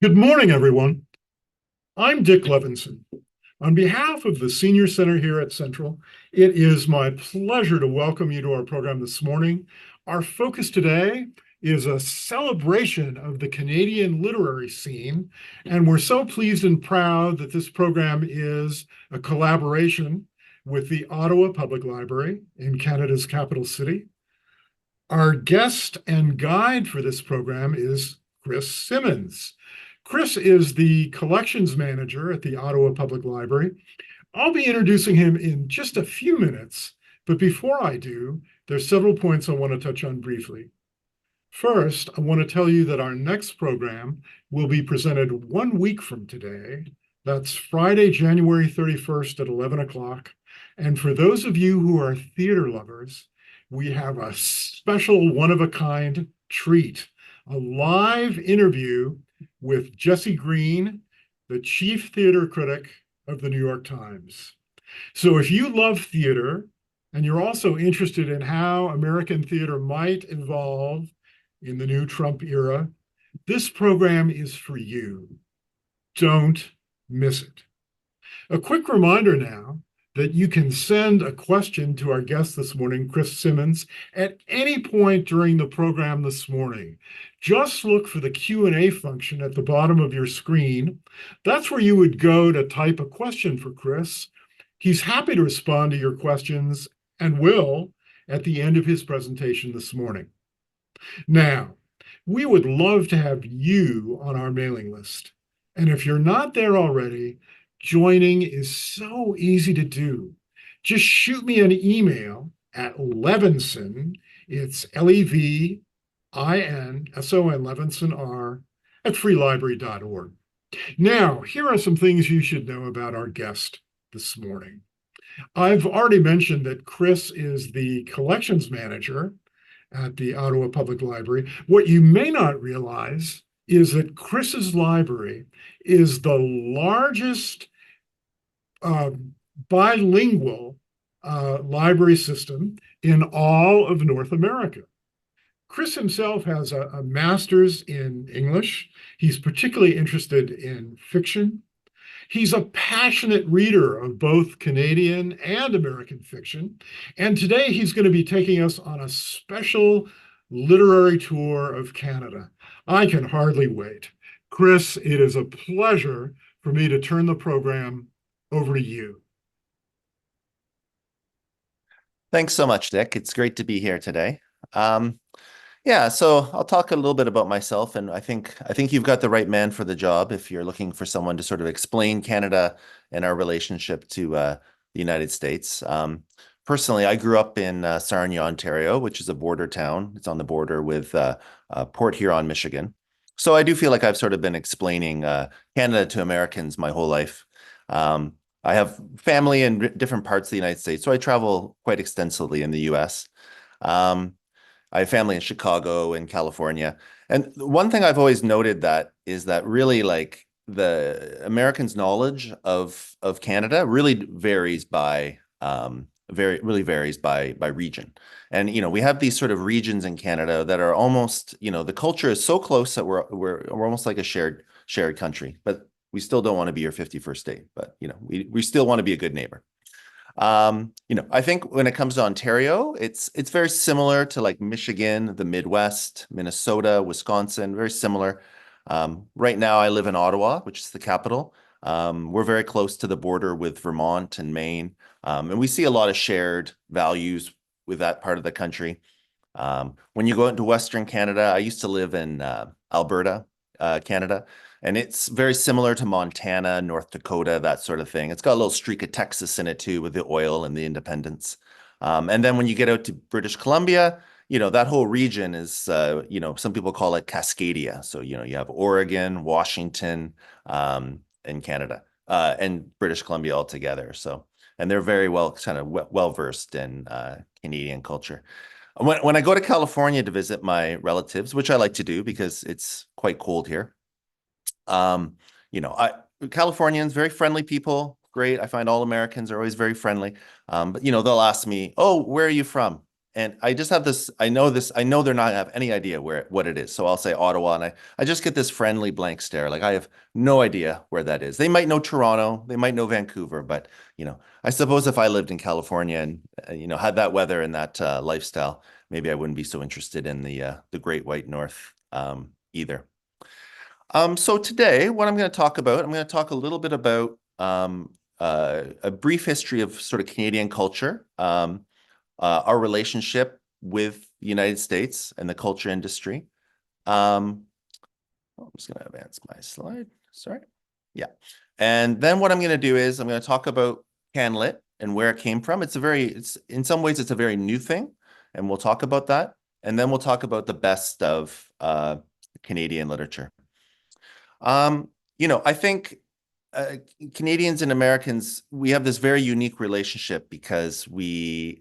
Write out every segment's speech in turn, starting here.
Good morning, everyone. I'm Dick Levinson. On behalf of the Senior Center here at Central, it is my pleasure to welcome you to our program this morning. Our focus today is a celebration of the Canadian literary scene, and we're so pleased and proud that this program is a collaboration with the Ottawa Public Library in Canada's capital city. Our guest and guide for this program is Chris Simmons. Chris is the collections manager at the Ottawa Public Library. I'll be introducing him in just a few minutes, but before I do, there's several points I want to touch on briefly. First, I want to tell you that our next program will be presented 1 week from today. That's Friday, January 31st at 11 o'clock. And for those of you who are theater lovers, we have a special one-of-a-kind treat, a live interview with Jesse Green, the chief theater critic of the New York Times. So if you love theater and you're also interested in how American theater might evolve in the new Trump era, this program is for you. Don't miss it. A quick reminder now that you can send a question to our guest this morning, Chris Simmons, at any point during the program this morning. Just look for the Q&A function at the bottom of your screen. That's where you would go to type a question for Chris. He's happy to respond to your questions and will at the end of his presentation this morning. Now, we would love to have you on our mailing list. And if you're not there already, joining is so easy to do. Just shoot me an email at Levinson, it's Levinson, Levinson R, at freelibrary.org. Now, here are some things you should know about our guest this morning. I've already mentioned that Chris is the collections manager at the Ottawa Public Library. What you may not realize is that Chris's library is the largest bilingual library system in all of North America. Chris himself has a master's in English. He's particularly interested in fiction. He's a passionate reader of both Canadian and American fiction. And today he's going to be taking us on a special literary tour of Canada. I can hardly wait. Chris, it is a pleasure for me to turn the program over to you. Thanks so much, Dick. It's great to be here today. Yeah, so I'll talk a little bit about myself, and I think you've got the right man for the job if you're looking for someone to sort of explain Canada and our relationship to the United States. Personally, I grew up in Sarnia, Ontario, which is a border town. It's on the border with Port Huron, Michigan. So I do feel like I've sort of been explaining Canada to Americans my whole life. I have family in different parts of the United States, so I travel quite extensively in the US. I have family in Chicago and California. And one thing I've always noted that is that really like the Americans' knowledge of Canada really varies by by region. And we have these sort of regions in Canada that are almost, the culture is so close that we're almost like a shared country. But we still don't want to be your 51st state, but we still want to be a good neighbor. I think when it comes to Ontario, it's very similar to like Michigan, the Midwest, Minnesota, Wisconsin, very similar. Right now I live in Ottawa, which is the capital. We're very close to the border with Vermont and Maine. And we see a lot of shared values with that part of the country. When you go into Western Canada, I used to live in Alberta, Canada. And it's very similar to Montana, North Dakota, that sort of thing. It's got a little streak of Texas in it too, with the oil and the independence. And then when you get out to British Columbia, that whole region is, some people call it Cascadia. So, you have Oregon, Washington, and Canada, and British Columbia all together. So, and they're very well-versed in Canadian culture. When I go to California to visit my relatives, which I like to do because it's quite cold here, Californians, very friendly people, great. I find all Americans are always very friendly. But they'll ask me, "Oh, where are you from?" And I just have this, I know they're not have any idea what it is. So I'll say Ottawa, and I just get this friendly blank stare. Like I have no idea where that is. They might know Toronto, they might know Vancouver, but I suppose if I lived in California and had that weather and that lifestyle, maybe I wouldn't be so interested in the Great White North either. So today, what I'm going to talk about, I'm going to talk a little bit about a brief history of sort of Canadian culture, our relationship with the United States and the culture industry. I'm just going to advance my slide. Sorry. Yeah. And then what I'm going to do is I'm going to talk about CanLit and where it came from. It's in some ways, it's a very new thing, and we'll talk about that. And then we'll talk about the best of Canadian literature. I think Canadians and Americans, we have this very unique relationship because we're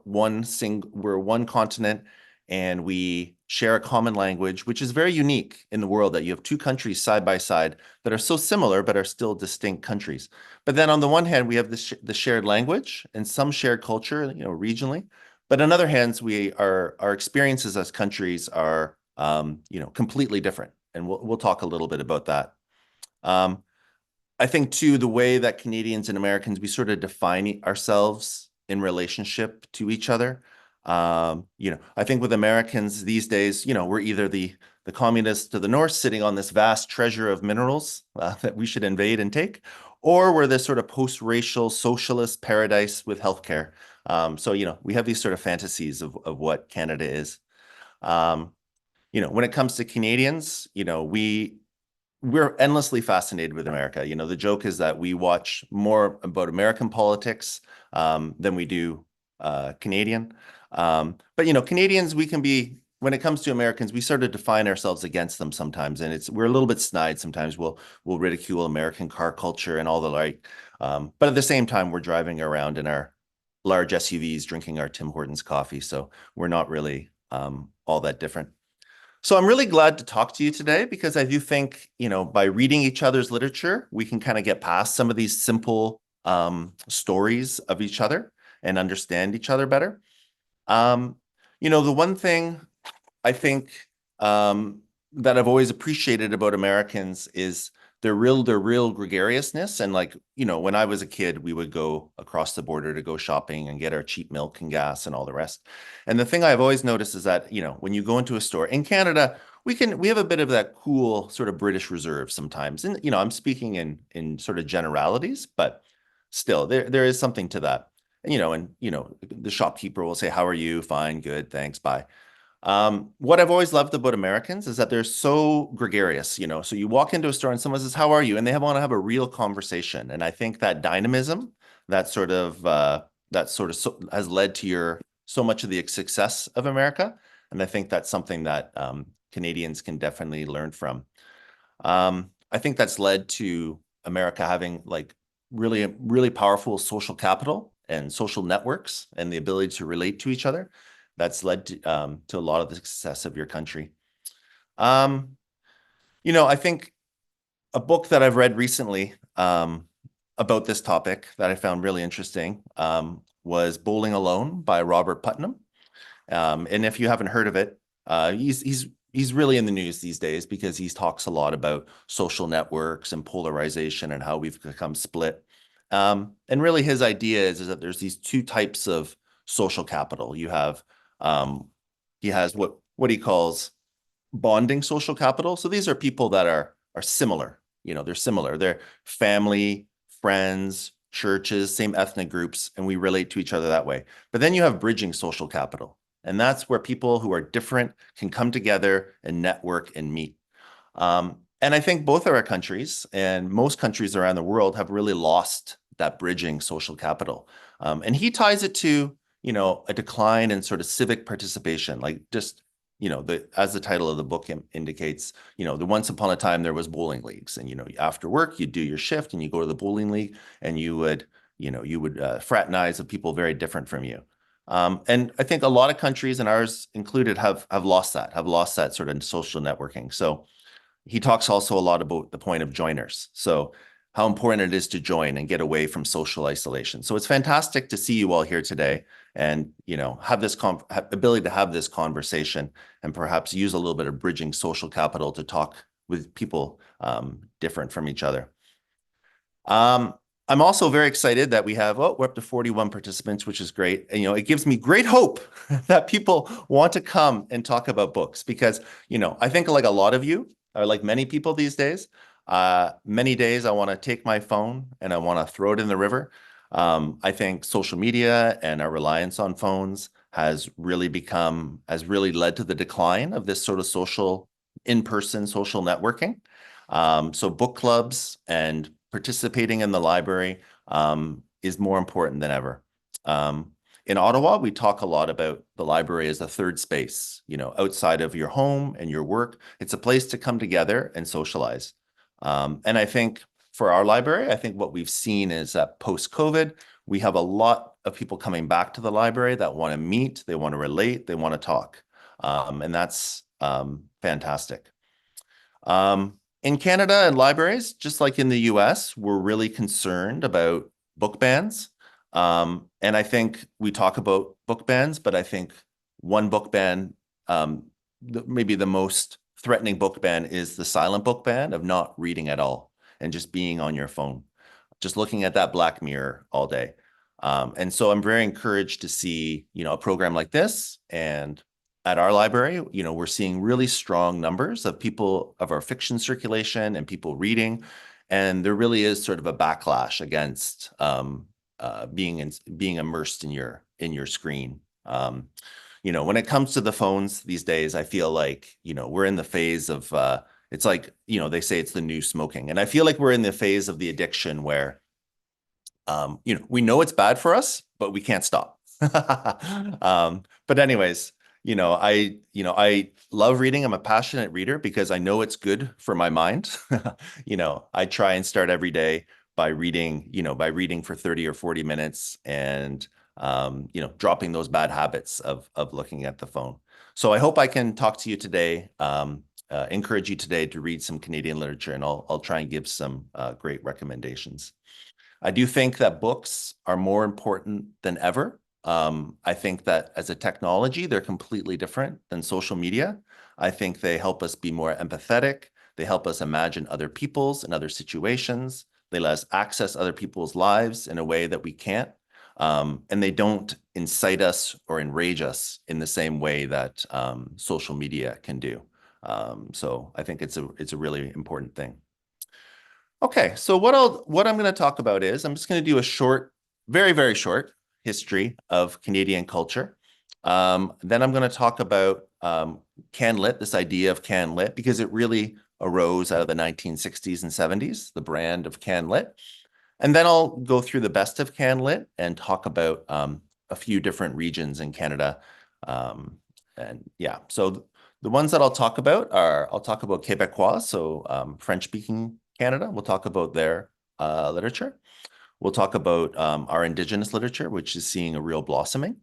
one continent and we share a common language, which is very unique in the world, that you have two countries side by side that are so similar but are still distinct countries. But then on the one hand, we have the shared language and some shared culture, regionally. But on other hands, our experiences as countries are completely different. And we'll talk a little bit about that. I think too, the way that Canadians and Americans, we sort of define ourselves in relationship to each other. I think with Americans these days, we're either the communists to the north sitting on this vast treasure of minerals that we should invade and take, or we're this sort of post-racial socialist paradise with healthcare. So we have these sort of fantasies of what Canada is. When it comes to Canadians, we're endlessly fascinated with America. The joke is that we watch more about American politics than we do Canadian. But Canadians, when it comes to Americans, we sort of define ourselves against them sometimes, and we're a little bit snide sometimes. We'll ridicule American car culture and all the like. But at the same time, we're driving around in our large SUVs, drinking our Tim Hortons coffee. So we're not really all that different. So I'm really glad to talk to you today because I do think, by reading each other's literature, we can kind of get past some of these simple stories of each other and understand each other better. The one thing I think that I've always appreciated about Americans is their real gregariousness. And when I was a kid, we would go across the border to go shopping and get our cheap milk and gas and all the rest. And the thing I've always noticed is that, when you go into a store in Canada, we have a bit of that cool sort of British reserve sometimes. And, I'm speaking in sort of generalities, but still there is something to that. And, the shopkeeper will say, "How are you?" "Fine, good, thanks, bye." What I've always loved about Americans is that they're so gregarious, so you walk into a store and someone says, "How are you?" And they want to have a real conversation. And I think that dynamism, that sort of has led to so much of the success of America. And I think that's something that Canadians can definitely learn from. I think that's led to America having really, really powerful social capital and social networks and the ability to relate to each other. That's led to a lot of the success of your country. I think a book that I've read recently about this topic that I found really interesting was Bowling Alone by Robert Putnam. And if you haven't heard of it, he's really in the news these days because he talks a lot about social networks and polarization and how we've become split. And really his idea is that there's these two types of social capital. He has what he calls bonding social capital. So these are people that are similar. They're similar. They're family, friends, churches, same ethnic groups, and we relate to each other that way. But then you have bridging social capital. And that's where people who are different can come together and network and meet. And I think both of our countries and most countries around the world have really lost that bridging social capital. And he ties it to, a decline in sort of civic participation, as the title of the book indicates, the once upon a time there was bowling leagues, and, after work, you'd do your shift and you go to the bowling league and you would fraternize with people very different from you. And I think a lot of countries, and ours included, have lost that sort of social networking. So he talks also a lot about the point of joiners. So how important it is to join and get away from social isolation. So it's fantastic to see you all here today and, have this ability to have this conversation and perhaps use a little bit of bridging social capital to talk with people different from each other. I'm also very excited that we're up to 41 participants, which is great. And, it gives me great hope that people want to come and talk about books because, I think like a lot of you, or like many people these days, many days I want to take my phone and I want to throw it in the river. I think social media and our reliance on phones has really led to the decline of this sort of in-person social networking. So book clubs and participating in the library is more important than ever. In Ottawa, we talk a lot about the library as a third space, outside of your home and your work. It's a place to come together and socialize. And I think for our library, I think what we've seen is that post-COVID, we have a lot of people coming back to the library that want to meet, they want to relate, they want to talk. And that's fantastic. In Canada and libraries, just like in the US, we're really concerned about book bans. And I think we talk about book bans, but I think one book ban, maybe the most threatening book ban is the silent book ban of not reading at all and just being on your phone, just looking at that Black Mirror all day. And so I'm very encouraged to see, a program like this. And at our library, we're seeing really strong numbers of our fiction circulation and people reading. And there really is sort of a backlash against being immersed in your screen. When it comes to the phones these days, I feel like, we're in the phase of, it's like, they say it's the new smoking. And I feel like we're in the phase of the addiction where, we know it's bad for us, but we can't stop. But anyways, I love reading. I'm a passionate reader because I know it's good for my mind. I try and start every day by reading for 30 or 40 minutes and, dropping those bad habits of looking at the phone. So I hope I can talk to you today, encourage you today to read some Canadian literature, and I'll try and give some great recommendations. I do think that books are more important than ever. I think that as a technology, they're completely different than social media. I think they help us be more empathetic. They help us imagine other people's and other situations. They let us access other people's lives in a way that we can't. And they don't incite us or enrage us in the same way that social media can do. So I think it's a really important thing. Okay, so what I'm going to talk about is I'm just going to do a short, very, very short history of Canadian culture. Then I'm going to talk about CanLit, this idea of CanLit, because it really arose out of the 1960s and 70s, the brand of CanLit. And then I'll go through the best of CanLit and talk about a few different regions in Canada. And yeah, so the ones that I'll talk about Québécois, so French-speaking Canada. We'll talk about their literature. We'll talk about our indigenous literature, which is seeing a real blossoming.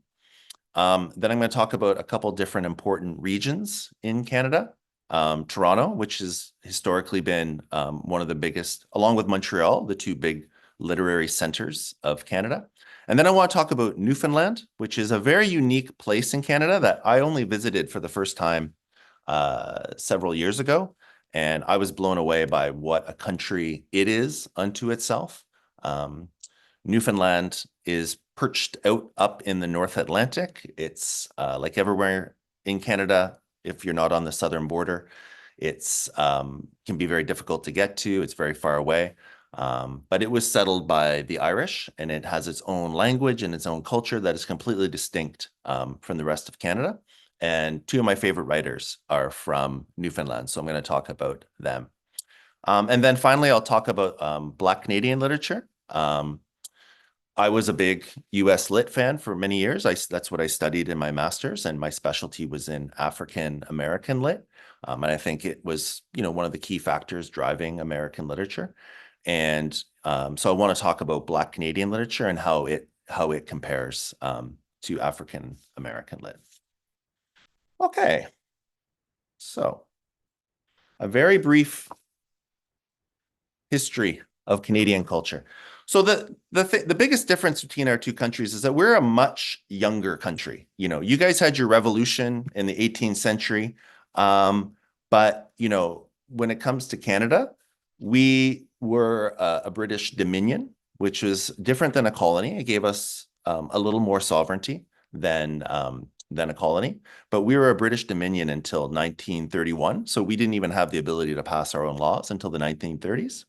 Then I'm going to talk about a couple different important regions in Canada. Toronto, which has historically been one of the biggest, along with Montreal, the two big literary centers of Canada. And then I want to talk about Newfoundland, which is a very unique place in Canada that I only visited for the first time several years ago. And I was blown away by what a country it is unto itself. Newfoundland is perched up in the North Atlantic. It's like everywhere in Canada, if you're not on the southern border, it's can be very difficult to get to. It's very far away. But it was settled by the Irish, and it has its own language and its own culture that is completely distinct from the rest of Canada. And two of my favorite writers are from Newfoundland, so I'm going to talk about them. And then finally, I'll talk about Black Canadian literature. I was a big US Lit fan for many years. That's what I studied in my master's, and my specialty was in African American Lit. And I think it was, one of the key factors driving American literature. And so I want to talk about Black Canadian literature and how it compares to African American Lit. Okay, so a very brief history of Canadian culture. So the biggest difference between our two countries is that we're a much younger country. You know, you guys had your revolution in the 18th century, but you know, when it comes to Canada, we were a British dominion, which was different than a colony. It gave us a little more sovereignty than a colony, but we were a British dominion until 1931. So we didn't even have the ability to pass our own laws until the 1930s.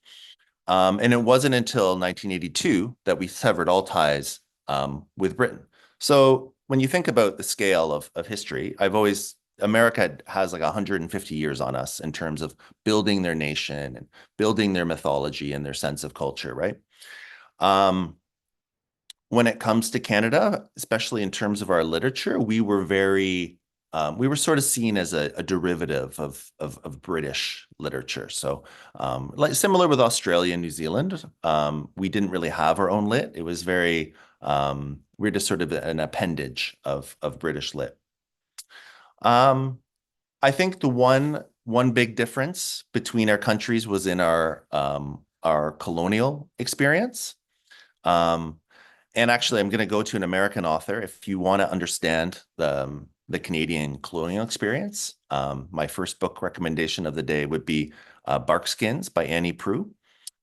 And it wasn't until 1982 that we severed all ties with Britain. So when you think about the scale of history, America has like 150 years on us in terms of building their nation and building their mythology and their sense of culture, right? When it comes to Canada, especially in terms of our literature, we were sort of seen as a derivative of British literature. So, like similar with Australia and New Zealand, we didn't really have our own lit. It was we're just sort of an appendage of British lit. I think the one big difference between our countries was in our colonial experience. And actually, I'm going to go to an American author. If you want to understand the Canadian colonial experience, my first book recommendation of the day would be Barkskins by Annie Proulx.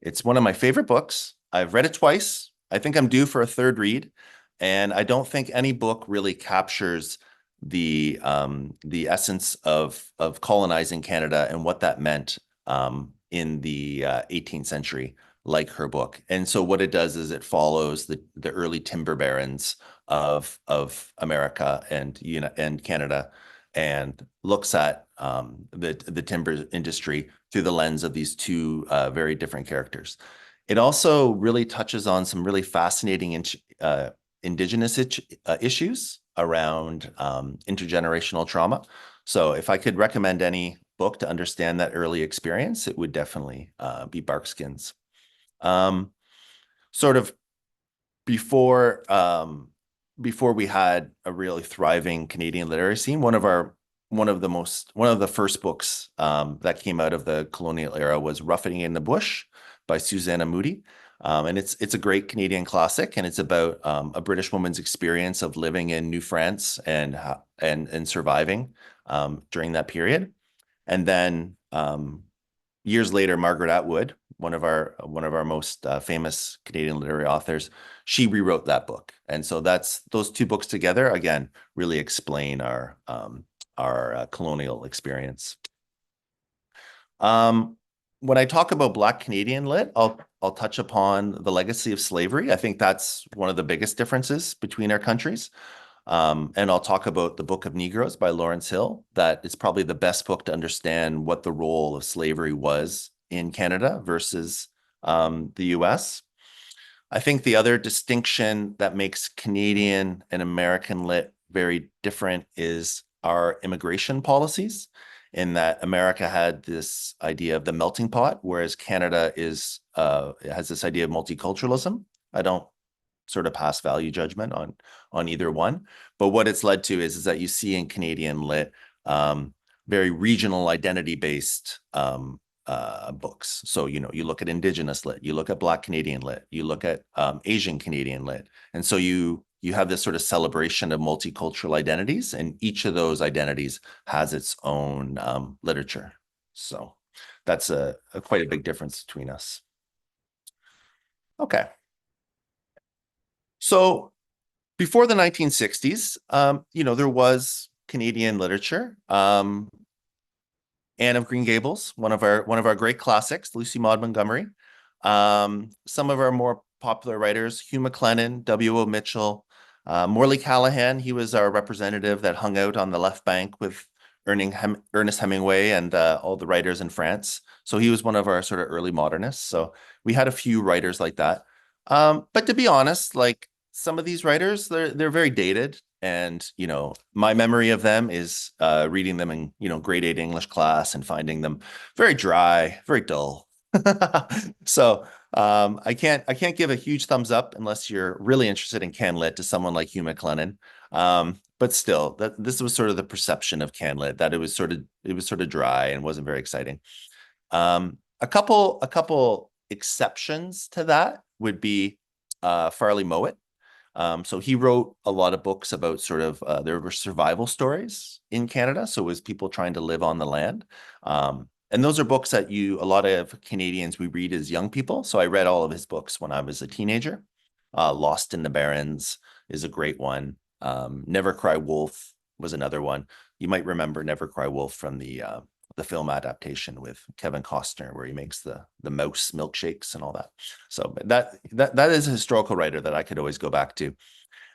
It's one of my favorite books. I've read it twice. I think I'm due for a third read. And I don't think any book really captures the essence of colonizing Canada and what that meant in the 18th century like her book. And so what it does is it follows the early timber barons of America and Canada and looks at the timber industry through the lens of these two very different characters. It also really touches on some really fascinating indigenous issues around intergenerational trauma. So if I could recommend any book to understand that early experience, it would definitely be Barkskins. Sort of before we had a really thriving Canadian literary scene, one of the first books that came out of the colonial era was Roughing It in the Bush by Susanna Moodie. And it's a great Canadian classic, and it's about a British woman's experience of living in New France and surviving during that period. And then years later, Margaret Atwood, one of our most famous Canadian literary authors, she rewrote that book. And so those two books together, again, really explain our colonial experience. When I talk about Black Canadian lit, I'll touch upon the legacy of slavery. I think that's one of the biggest differences between our countries. And I'll talk about The Book of Negroes by Lawrence Hill. That is probably the best book to understand what the role of slavery was in Canada versus the US. I think the other distinction that makes Canadian and American lit very different is our immigration policies, in that America had this idea of the melting pot, whereas Canada has this idea of multiculturalism. I don't sort of pass value judgment on either one, but what it's led to is that you see in Canadian lit very regional identity based books. So you look at indigenous lit, you look at Black Canadian lit, you look at Asian Canadian lit, and so you have this sort of celebration of multicultural identities, and each of those identities has its own literature. So that's quite a big difference between us. Okay. So before the 1960s, there was Canadian literature. Anne of Green Gables, one of our great classics, Lucy Maud Montgomery. Some of our more popular writers, Hugh MacLennan, W.O. Mitchell, Morley Callahan. He was our representative that hung out on the left bank with Ernest Hemingway and all the writers in France. So he was one of our sort of early modernists. So we had a few writers like that. But to be honest, like some of these writers, they're very dated. And, my memory of them is reading them in, grade 8 English class and finding them very dry, very dull. So I can't give a huge thumbs up unless you're really interested in CanLit to someone like Hugh MacLennan. But still, this was sort of the perception of CanLit, that it was sort of dry and wasn't very exciting. A couple exceptions to that would be Farley Mowat. So he wrote a lot of books about sort of there were survival stories in Canada. So it was people trying to live on the land. And those are books that a lot of Canadians, we read as young people. So I read all of his books when I was a teenager. Lost in the Barrens is a great one. Never Cry Wolf was another one. You might remember Never Cry Wolf from the film adaptation with Kevin Costner, where he makes the mouse milkshakes and all that. So that is a historical writer that I could always go back to.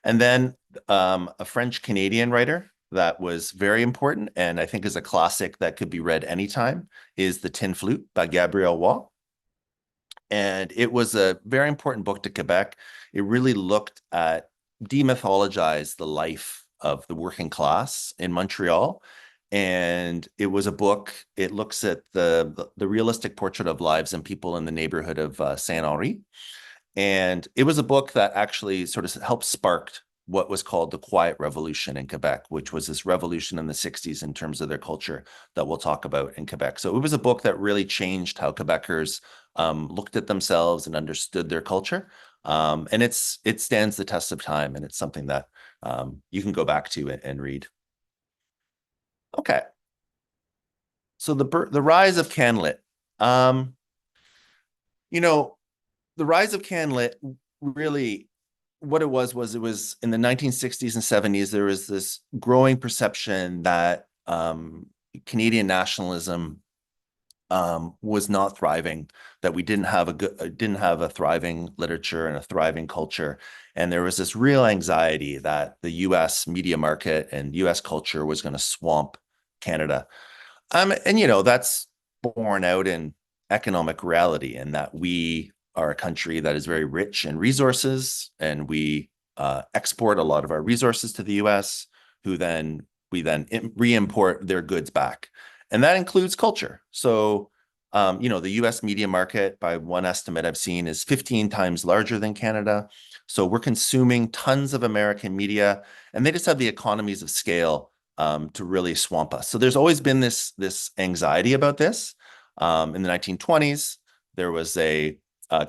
And then a French Canadian writer that was very important, and I think is a classic that could be read anytime, is The Tin Flute by Gabriel Roy. And it was a very important book to Quebec. It really looked at, demythologized the life of the working class in Montreal. And it was a book, it looks at the realistic portrait of lives and people in the neighborhood of Saint-Henri. And it was a book that actually sort of helped spark what was called the Quiet Revolution in Quebec, which was this revolution in the 60s in terms of their culture that we'll talk about in Quebec. So it was a book that really changed how Quebecers looked at themselves and understood their culture. And it stands the test of time, and it's something that you can go back to and read. Okay. So the rise of CanLit. The rise of CanLit, really what it was in the 1960s and 70s, there was this growing perception that Canadian nationalism was not thriving, that we didn't have a thriving literature and a thriving culture. And there was this real anxiety that the US media market and US culture was going to swamp Canada. And that's borne out in economic reality, and that we are a country that is very rich in resources, and we export a lot of our resources to the US, we then re-import their goods back. And that includes culture. So, the US media market, by one estimate I've seen, is 15 times larger than Canada. So we're consuming tons of American media, and they just have the economies of scale to really swamp us. So there's always been this anxiety about this. In the 1920s, there was a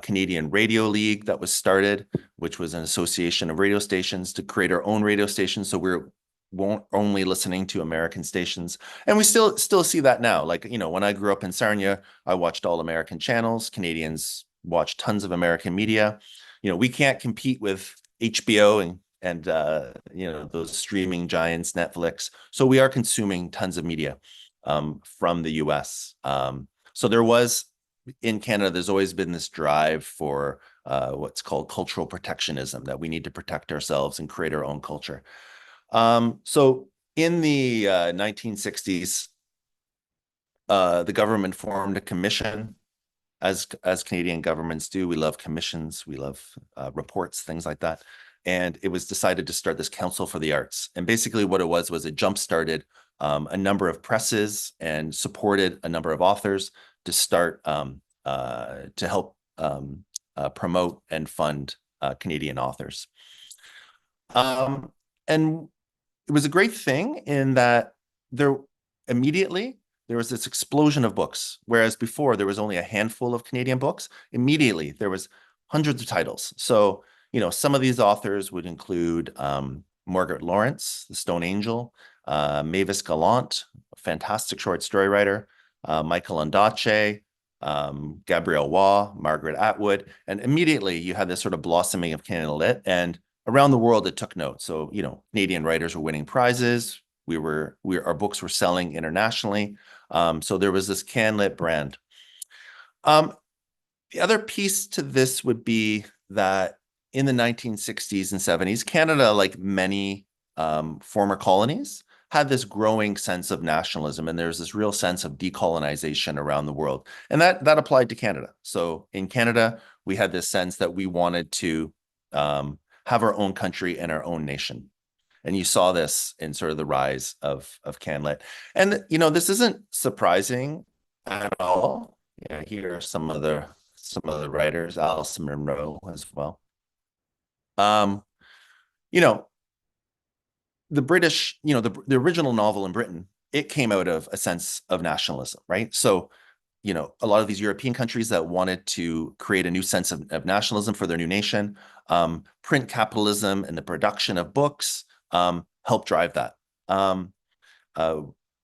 Canadian Radio League that was started, which was an association of radio stations to create our own radio stations. So we're won't only listening to American stations. And we still see that now. Like, when I grew up in Sarnia, I watched all American channels. Canadians watch tons of American media. We can't compete with HBO and those streaming giants, Netflix. So we are consuming tons of media from the US. So in Canada, there's always been this drive for what's called cultural protectionism, that we need to protect ourselves and create our own culture. So in the 1960s, the government formed a commission, as Canadian governments do. We love commissions, we love reports, things like that. And it was decided to start this Council for the Arts. And basically what it was it jump-started a number of presses and supported a number of authors to start to help promote and fund Canadian authors. And it was a great thing in that there was this explosion of books, whereas before there was only a handful of Canadian books. Immediately there was hundreds of titles. So, some of these authors would include Margaret Lawrence, The Stone Angel, Mavis Gallant, a fantastic short story writer, Michael Ondaatje, Gabrielle Waugh, Margaret Atwood. And immediately you had this sort of blossoming of Canadian lit, and around the world it took note. So, Canadian writers were winning prizes. Our books were selling internationally. So there was this CanLit brand. The other piece to this would be that in the 1960s and 70s, Canada, like many former colonies, had this growing sense of nationalism, and there's this real sense of decolonization around the world. And that applied to Canada. So in Canada, we had this sense that we wanted to have our own country and our own nation. And you saw this in sort of the rise of CanLit. And, this isn't surprising at all. Here are some of the writers, Alison Munro as well. The British, the original novel in Britain, it came out of a sense of nationalism, right? So a lot of these European countries that wanted to create a new sense of nationalism for their new nation. Print capitalism and the production of books helped drive that. Uh,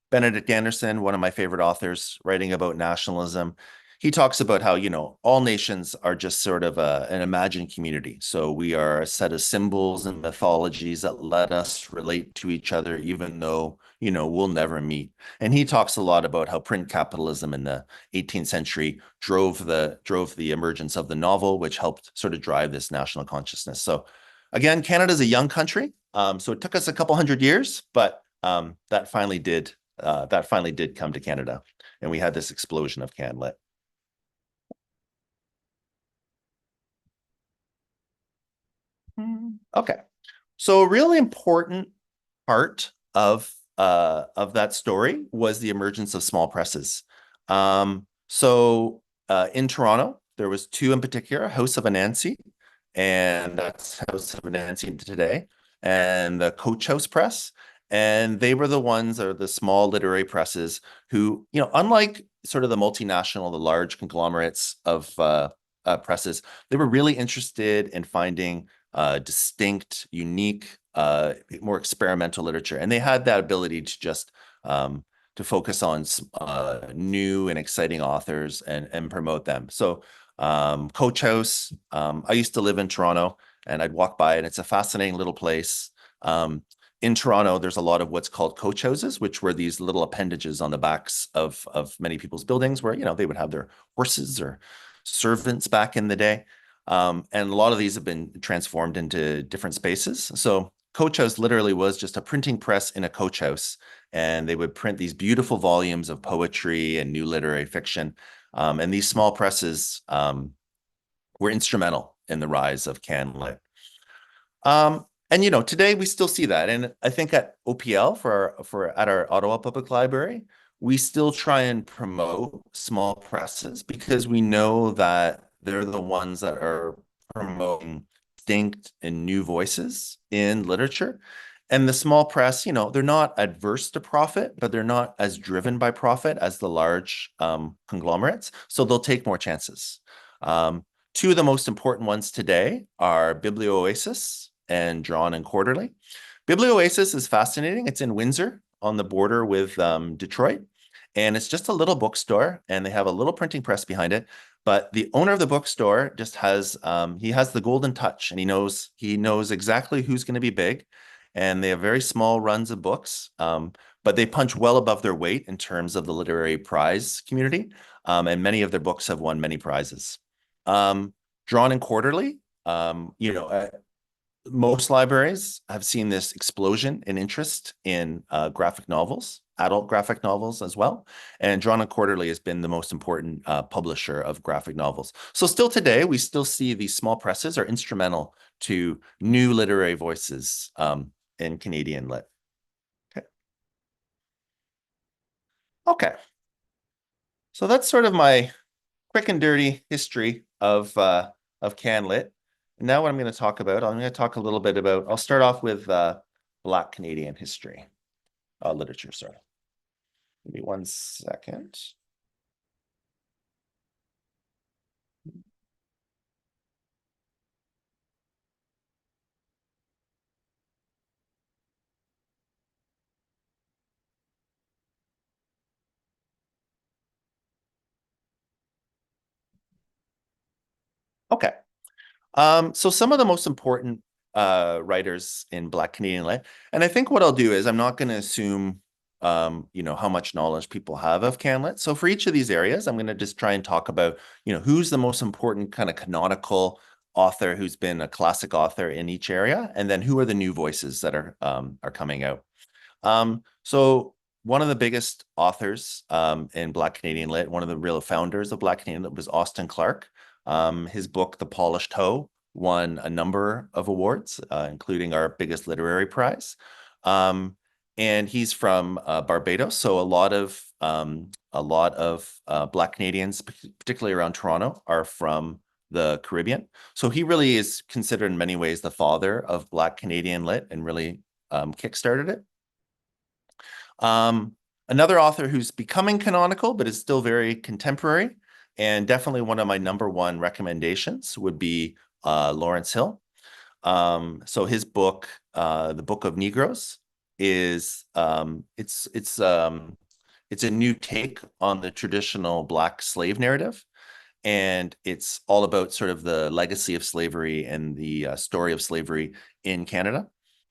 Benedict Anderson, one of my favorite authors, writing about nationalism, he talks about how, all nations are just sort of an imagined community. So we are a set of symbols and mythologies that let us relate to each other, even though, we'll never meet. And he talks a lot about how print capitalism in the 18th century drove the emergence of the novel, which helped sort of drive this national consciousness. So again, Canada's a young country. So it took us a couple hundred years, but that finally did come to Canada, and we had this explosion of CanLit. Okay, so a really important part of that story was the emergence of small presses. In Toronto, there was two in particular, House of Anansi, and that's House of Anansi today, and the Coach House Press. And they were the ones, or the small literary presses, who, unlike sort of the multinational, the large conglomerates of presses, they were really interested in finding distinct, unique, more experimental literature. And they had that ability to just to focus on new and exciting authors and promote them. So Coach House, I used to live in Toronto, and I'd walk by, and it's a fascinating little place. In Toronto, there's a lot of what's called coach houses, which were these little appendages on the backs of many people's buildings where, they would have their horses or servants back in the day. And a lot of these have been transformed into different spaces. So coach house literally was just a printing press in a coach house, and they would print these beautiful volumes of poetry and new literary fiction. And these small presses were instrumental in the rise of CanLit. And today we still see that. And I think at OPL at our Ottawa Public Library, we still try and promote small presses because we know that they're the ones that are promoting distinct and new voices in literature. And the small press, they're not adverse to profit, but they're not as driven by profit as the large conglomerates. So they'll take more chances. Two of the most important ones today are Biblio-Oasis and Drawn and Quarterly. Biblio-Oasis is fascinating. It's in Windsor on the border with Detroit. And it's just a little bookstore, and they have a little printing press behind it. But the owner of the bookstore just has he has the golden touch, and he knows exactly who's going to be big. And they have very small runs of books, but they punch well above their weight in terms of the literary prize community. And many of their books have won many prizes. Drawn and Quarterly, most libraries have seen this explosion in interest in graphic novels, adult graphic novels as well. And Drawn and Quarterly has been the most important publisher of graphic novels. So still today, we still see these small presses are instrumental to new literary voices in Canadian lit. Okay. So that's sort of my quick and dirty history of CanLit. And now what I'm going to talk about, a little bit about, I'll start off with Black Canadian history, literature, sorry. Give me 1 second. Okay. So some of the most important writers in Black Canadian lit, and I think what I'll do is I'm not going to assume how much knowledge people have of CanLit. So for each of these areas, I'm going to just try and talk about, who's the most important kind of canonical author who's been a classic author in each area, and then who are the new voices that are coming out. So one of the biggest authors in Black Canadian lit, one of the real founders of Black Canadian lit was Austin Clarke. His book, The Polished Hoe, won a number of awards, including our biggest literary prize. And he's from Barbados, so a lot of Black Canadians, particularly around Toronto, are from the Caribbean. So he really is considered in many ways the father of Black Canadian lit and really kickstarted it. Another author who's becoming canonical, but is still very contemporary, and definitely one of my number one recommendations would be Lawrence Hill. So his book, The Book of Negroes, is it's a new take on the traditional Black slave narrative, and it's all about sort of the legacy of slavery and the story of slavery in Canada.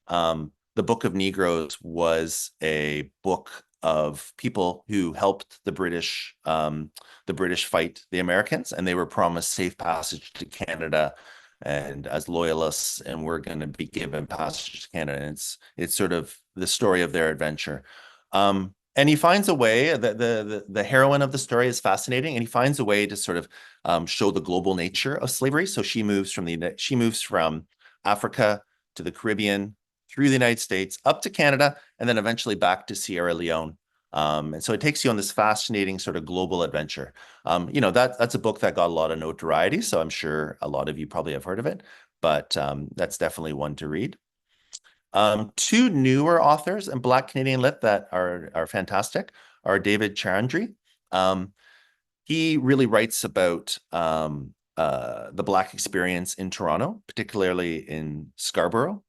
The Book of Negroes was a book of people who helped the British fight the Americans, and they were promised safe passage to Canada and as loyalists, and we're going to be given passage to Canada. And it's sort of the story of their adventure. And he finds a way that the heroine of the story is fascinating, and he finds a way to sort of show the global nature of slavery. So she moves from Africa to the Caribbean, through the United States, up to Canada, and then eventually back to Sierra Leone. And so it takes you on this fascinating sort of global adventure. That's a book that got a lot of notoriety, so I'm sure a lot of you probably have heard of it, but that's definitely one to read. Two newer authors in Black Canadian lit that are fantastic are David Charandry. He really writes about the Black experience in Toronto, particularly in Scarborough,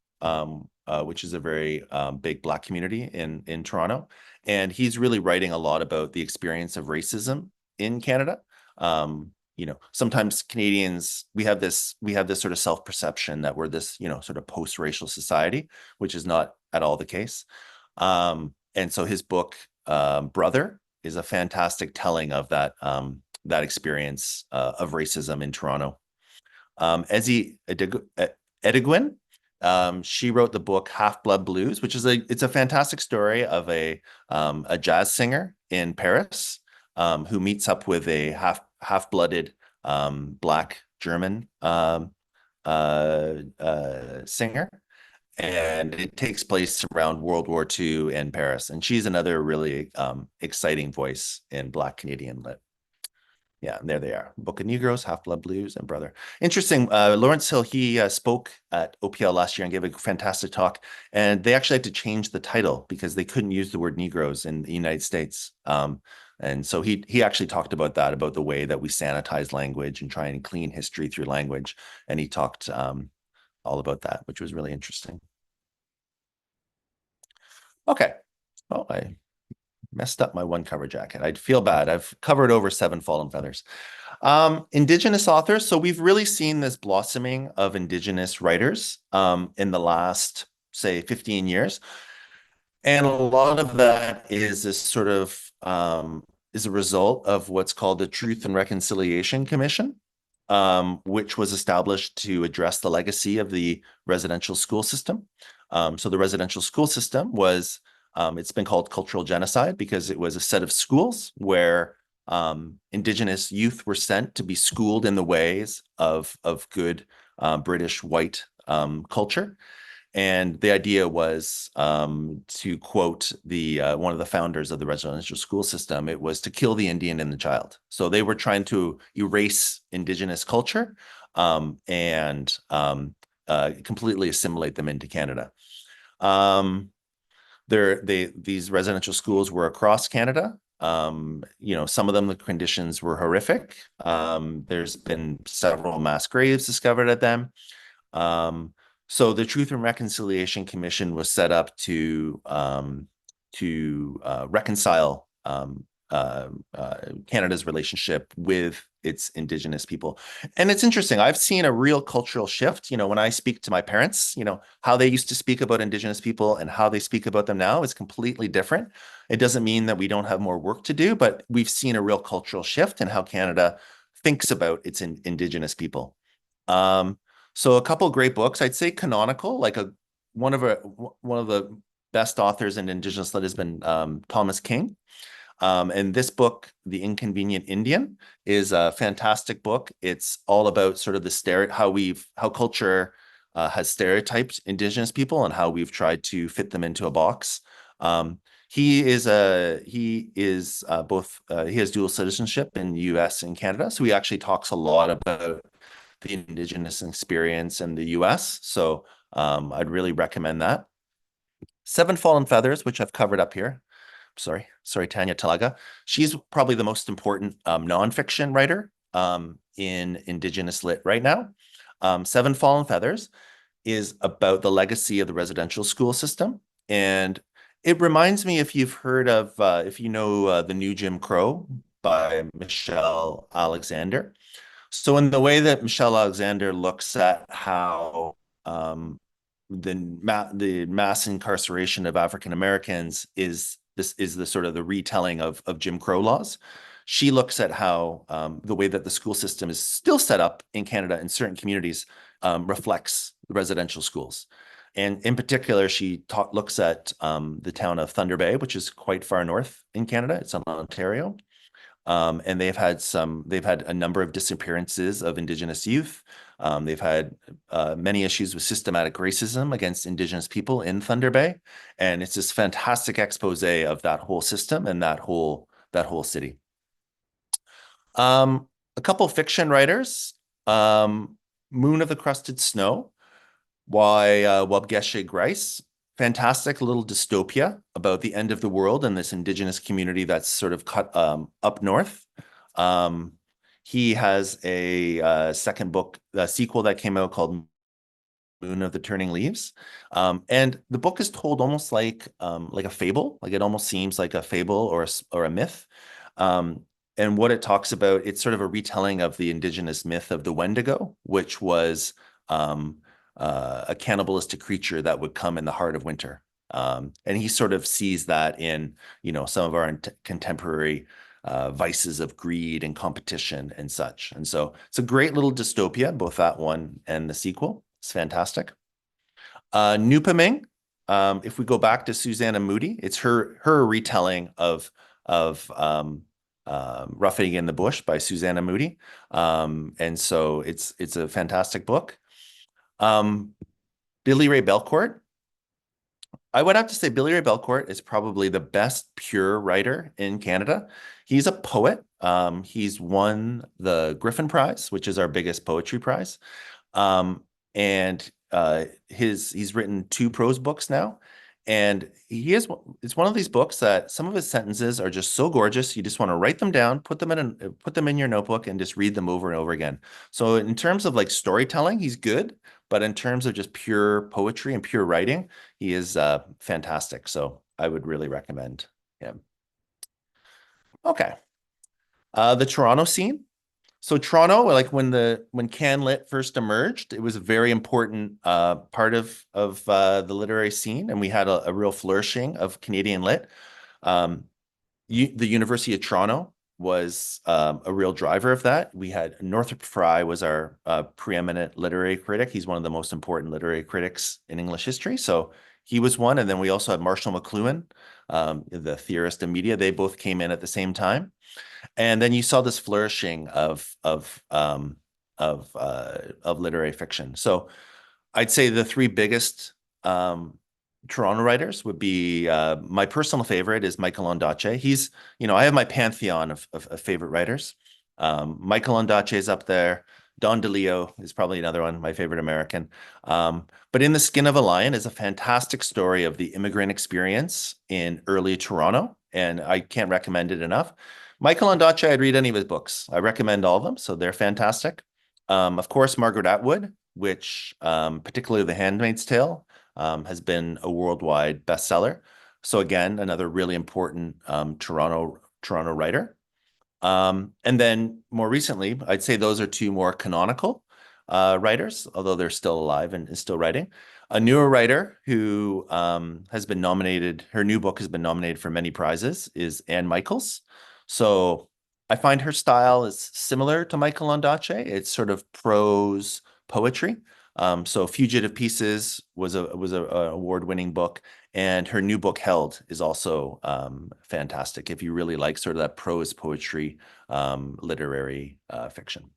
which is a very big Black community in Toronto. And he's really writing a lot about the experience of racism in Canada. Sometimes Canadians, we have this sort of self-perception that we're this, sort of post-racial society, which is not at all the case. And so his book, Brother, is a fantastic telling of that experience of racism in Toronto. Ezzy Edegwin, she wrote the book Half-Blood Blues, which is it's a fantastic story of a jazz singer in Paris who meets up with a half-blooded Black German singer, and it takes place around World War II in Paris. And she's another really exciting voice in Black Canadian lit. Yeah, and there they are. Book of Negroes, Half-Blood Blues, and Brother. Interesting. Lawrence Hill, he spoke at OPL last year and gave a fantastic talk. And they actually had to change the title because they couldn't use the word Negroes in the United States. And so he actually talked about that, about the way that we sanitize language and try and clean history through language. And he talked all about that, which was really interesting. Okay. Oh, I messed up my one cover jacket. I'd feel bad. I've covered over 7 fallen feathers. Indigenous authors. So we've really seen this blossoming of Indigenous writers in the last, say, 15 years. And a lot of that is this sort of is a result of what's called the Truth and Reconciliation Commission, which was established to address the legacy of the residential school system. So the residential school system was it's been called cultural genocide because it was a set of schools where Indigenous youth were sent to be schooled in the ways of good British white culture. And the idea was, to quote one of the founders of the residential school system, it was to kill the Indian in the child. So they were trying to erase Indigenous culture and completely assimilate them into Canada. These residential schools were across Canada. Some of them, the conditions were horrific. There's been several mass graves discovered at them. So the Truth and Reconciliation Commission was set up to reconcile Canada's relationship with its Indigenous people. And it's interesting. I've seen a real cultural shift. When I speak to my parents, how they used to speak about Indigenous people and how they speak about them now is completely different. It doesn't mean that we don't have more work to do, but we've seen a real cultural shift in how Canada thinks about its Indigenous people. So a couple of great books. I'd say canonical, like one of the best authors in Indigenous lit has been Thomas King. And this book, The Inconvenient Indian, is a fantastic book. It's all about sort of how culture has stereotyped Indigenous people and how we've tried to fit them into a box. He has dual citizenship in the US and Canada. So he actually talks a lot about the Indigenous experience in the US. So I'd really recommend that. 7 Fallen Feathers, which I've covered up here, Tanya Talaga. She's probably the most important nonfiction writer in indigenous lit right now. Seven Fallen Feathers is about the legacy of the residential school system. And it reminds me, if you've heard of, if you know The New Jim Crow by Michelle Alexander. So in the way that Michelle Alexander looks at how the mass incarceration of African Americans is the sort of the retelling of Jim Crow laws. She looks at how the way that the school system is still set up in Canada in certain communities reflects the residential schools. And in particular, she looks at the town of Thunder Bay, which is quite far north in Canada. It's in Ontario. And they've had a number of disappearances of Indigenous youth. They've had many issues with systematic racism against Indigenous people in Thunder Bay. And it's this fantastic expose of that whole system and that whole city. A couple fiction writers, Moon of the Crusted Snow by Wabgeshe Grice. Fantastic little dystopia about the end of the world and this Indigenous community that's sort of cut up north. He has a second book, a sequel that came out called Moon of the Turning Leaves. And the book is told almost like a fable. Like it almost seems like a fable or a myth. And what it talks about, it's sort of a retelling of the Indigenous myth of the Wendigo, which was a cannibalistic creature that would come in the heart of winter. And he sort of sees that in, some of our contemporary vices of greed and competition and such. And so it's a great little dystopia, both that one and the sequel. It's fantastic. Nupaming, if we go back to Susanna Moody, it's her retelling of Roughing in the Bush by Susanna Moody. And so it's a fantastic book. Billy Ray Belcourt. I would have to say Billy Ray Belcourt is probably the best pure writer in Canada. He's a poet. He's won the Griffin Prize, which is our biggest poetry prize. And he's written 2 prose books now. And it's one of these books that some of his sentences are just so gorgeous. You just want to write them down, put them in your notebook and just read them over and over again. So in terms of like storytelling, he's good. But in terms of just pure poetry and pure writing, he is fantastic. So I would really recommend him. Okay. The Toronto scene. So Toronto, like when CanLit first emerged, it was a very important part of the literary scene, and we had a real flourishing of Canadian lit. The University of Toronto was a real driver of that. We had Northrop Frye was our preeminent literary critic. He's one of the most important literary critics in English history. So he was one, and then we also had Marshall McLuhan, the theorist of media. They both came in at the same time. And then you saw this flourishing of literary fiction. So I'd say the 3 biggest Toronto writers would be my personal favorite is Michael Ondaatje. He's, I have my pantheon of favorite writers. Michael Ondaatje is up there. Don DeLeo is probably another one, my favorite American. But In the Skin of a Lion is a fantastic story of the immigrant experience in early Toronto, and I can't recommend it enough. Michael Ondaatje, I'd read any of his books. I recommend all of them, so they're fantastic. Of course, Margaret Atwood, which particularly The Handmaid's Tale, has been a worldwide bestseller. So again, another really important Toronto writer. And then more recently, I'd say those are 2 more canonical writers, although they're still alive and still writing. A newer writer who has been nominated, her new book has been nominated for many prizes, is Anne Michaels. So I find her style is similar to Michael Ondaatje. It's sort of prose poetry. So Fugitive Pieces was an award-winning book, and her new book Held is also fantastic if you really like sort of that prose poetry literary fiction.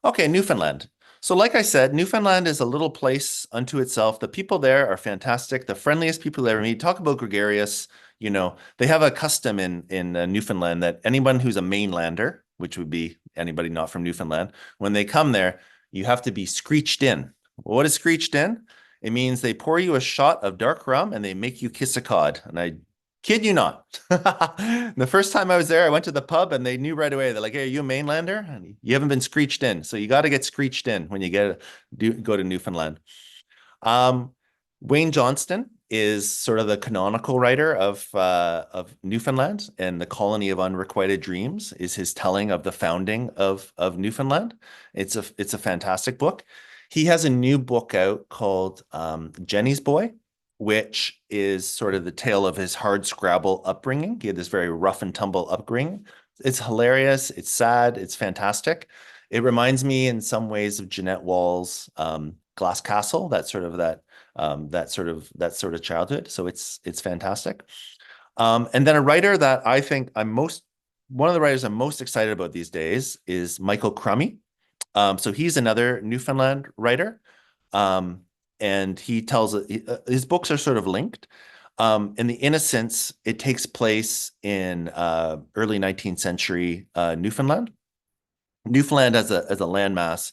Okay, Newfoundland. So like I said, Newfoundland is a little place unto itself. The people there are fantastic. The friendliest people you ever meet. Talk about gregarious. They have a custom in Newfoundland that anyone who's a mainlander, which would be anybody not from Newfoundland, when they come there, you have to be screeched in. What is screeched in? It means they pour you a shot of dark rum and they make you kiss a cod. And I kid you not. The first time I was there, I went to the pub and they knew right away. They're like, "Hey, are you a mainlander? And you haven't been screeched in. So you got to get screeched in when you go to Newfoundland." Um, Wayne Johnston is sort of the canonical writer of Newfoundland, and the Colony of Unrequited Dreams is his telling of the founding of Newfoundland. It's a fantastic book. He has a new book out called Jenny's Boy, which is sort of the tale of his hard scrabble upbringing. He had this very rough and tumble upbringing. It's hilarious. It's sad. It's fantastic. It reminds me in some ways of Jeanette Wall's Glass Castle, that sort of childhood. So it's fantastic. And then a writer that I think one of the writers I'm most excited about these days is Michael Crummy. So he's another Newfoundland writer. And he tells his books are sort of linked. In The Innocents, it takes place in early 19th century Newfoundland. Newfoundland as a landmass